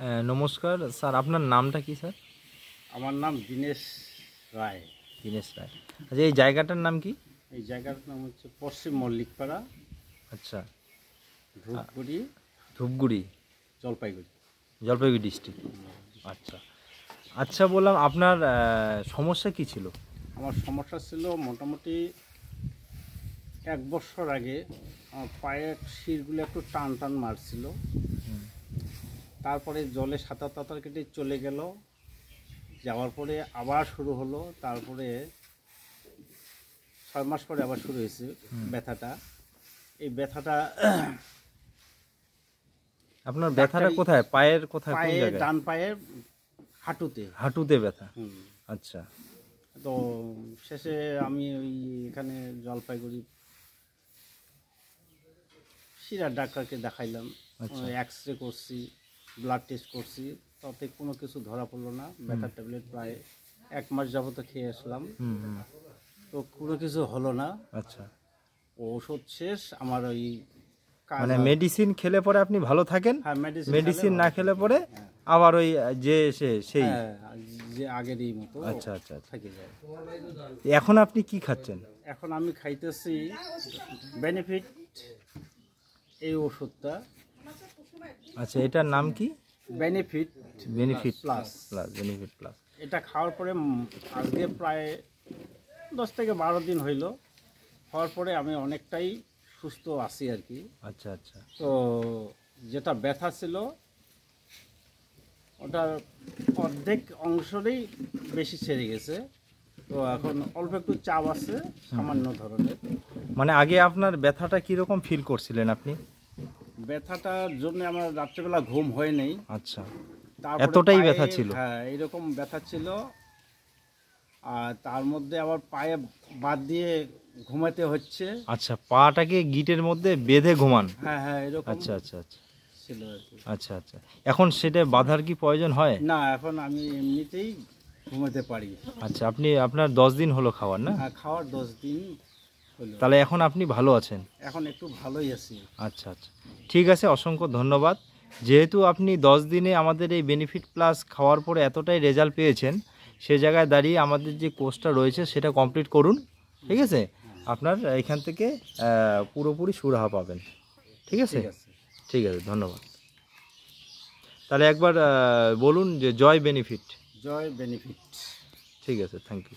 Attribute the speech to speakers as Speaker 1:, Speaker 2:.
Speaker 1: নমস্কার স্যার, আপনার নামটা কি স্যার?
Speaker 2: আমার নাম দীনেশ রায়।
Speaker 1: দীনেশ রায়। আচ্ছা, এই জায়গাটার নাম কি?
Speaker 2: এই জায়গাটার নাম হচ্ছে পশ্চিম মল্লিকপাড়া,
Speaker 1: আচ্ছা,
Speaker 2: ধূপগুড়ি,
Speaker 1: ধূপগুড়ি,
Speaker 2: জলপাইগুড়ি।
Speaker 1: জলপাইগুড়ি ডিস্ট্রিক্ট। আচ্ছা আচ্ছা, বললাম আপনার সমস্যা কি ছিল?
Speaker 2: আমার সমস্যা ছিল মোটামুটি 1 বছর আগে আমার পায়ের শিরগুলো একটু টান টান মারছিল। তারপরে জলে সাঁতার টাতার কেটে চলে গেল, যাওয়ার পরে আবার শুরু হলো। তারপরে 6 মাস পরে আবার শুরু হয়েছে ব্যথাটা। এই ব্যথাটা
Speaker 1: আপনার ব্যথাটা কোথায়? পায়ের কোথায়? কোন
Speaker 2: পায়ে,
Speaker 1: জায়গায়?
Speaker 2: ডান পায়ের হাঁটুতে।
Speaker 1: হাঁটুতে ব্যথা? আচ্ছা।
Speaker 2: তো শেষে আমি ওই এখানে জলপাইগুড়ি শিরার ডাক্তারকে দেখাইলাম।
Speaker 1: আচ্ছা।
Speaker 2: এক্স-রে করছি, ব্লাড টেস্ট করছি, তাতে কোনো কিছু ধরা পড়লো না। ব্যথার ট্যাবলেট প্রায় 1 মাস যাবত খেয়ে আসলাম, তো কোনো কিছু হলো না।
Speaker 1: আচ্ছা,
Speaker 2: ওষুধ শেষ আমার। ওই কাজ
Speaker 1: মানে মেডিসিন খেলে পরে আপনি ভালো থাকেন,
Speaker 2: হ্যাঁ,
Speaker 1: মেডিসিন না খেলে পরে আবার ওই যে সেই
Speaker 2: যে আগেরই মতো
Speaker 1: আচ্ছা আচ্ছা আচ্ছা।
Speaker 2: থেকে যায়।
Speaker 1: এখন আপনি কি খাচ্ছেন?
Speaker 2: এখন আমি খাইতেছি বেনিফিট, এই ওষুধটা।
Speaker 1: আচ্ছা, এটার নাম কি?
Speaker 2: Benefit
Speaker 1: benefit
Speaker 2: plus.
Speaker 1: Benefit plus.
Speaker 2: এটা খাওয়ার পরে আজকে প্রায় 10 থেকে 12 দিন হইল। হওয়ার পরে আমি অনেকটাই সুস্থ আছি আর কি।
Speaker 1: আচ্ছা আচ্ছা।
Speaker 2: তো যেটা ব্যথা ছিল ওটার অর্ধেক অংশেরই বেশি ছেড়ে গেছে। তো এখন অল্প একটু চাপ আছে, সামান্য ধরনের।
Speaker 1: মানে আগে আপনার ব্যথাটা কীরকম ফিল করছিলেন আপনি?
Speaker 2: ব্যথাটার জন্য আমার রাত্রেবেলা ঘুম হয় নাই।
Speaker 1: আচ্ছা,
Speaker 2: তারপরে
Speaker 1: এতটাই ব্যথা ছিল?
Speaker 2: হ্যাঁ, এইরকম ব্যথা ছিল। আর তার মধ্যে আবার পায়ে বাদ দিয়ে ঘুমাতে হচ্ছে।
Speaker 1: আচ্ছা, পাটাকে গিটের মধ্যে বেঁধে ঘুমান?
Speaker 2: হ্যাঁ হ্যাঁ, এরকম
Speaker 1: আচ্ছা আচ্ছা আচ্ছা
Speaker 2: ছিল আর কি।
Speaker 1: আচ্ছা আচ্ছা। এখন সেটা বাঁধার কি প্রয়োজন হয়?
Speaker 2: না, এখন আমি এমনিতেই ঘুমাতে পারি।
Speaker 1: আচ্ছা, আপনার 10 দিন হলো খাওয়ার, না?
Speaker 2: হ্যাঁ, খাওয়ার 10 দিন হলো।
Speaker 1: তাহলে এখন আপনি ভালো আছেন?
Speaker 2: এখন একটু ভালোই আছি।
Speaker 1: আচ্ছা আচ্ছা, ঠিক আছে, অসংখ্য ধন্যবাদ। যেহেতু আপনি 10 দিনে আমাদের এই বেনিফিট প্লাস খাওয়ার পরে এতটাই রেজাল্ট পেয়েছেন, সে জায়গায় দাঁড়িয়ে আমাদের যে কোর্সটা রয়েছে সেটা কমপ্লিট করুন, ঠিক আছে? আপনার এখান থেকে পুরোপুরি সুরাহা পাবেন, ঠিক আছে? ঠিক আছে, ধন্যবাদ। তাহলে একবার বলুন যে জয় বেনিফিট।
Speaker 2: জয় বেনিফিট।
Speaker 1: ঠিক আছে, থ্যাংক ইউ।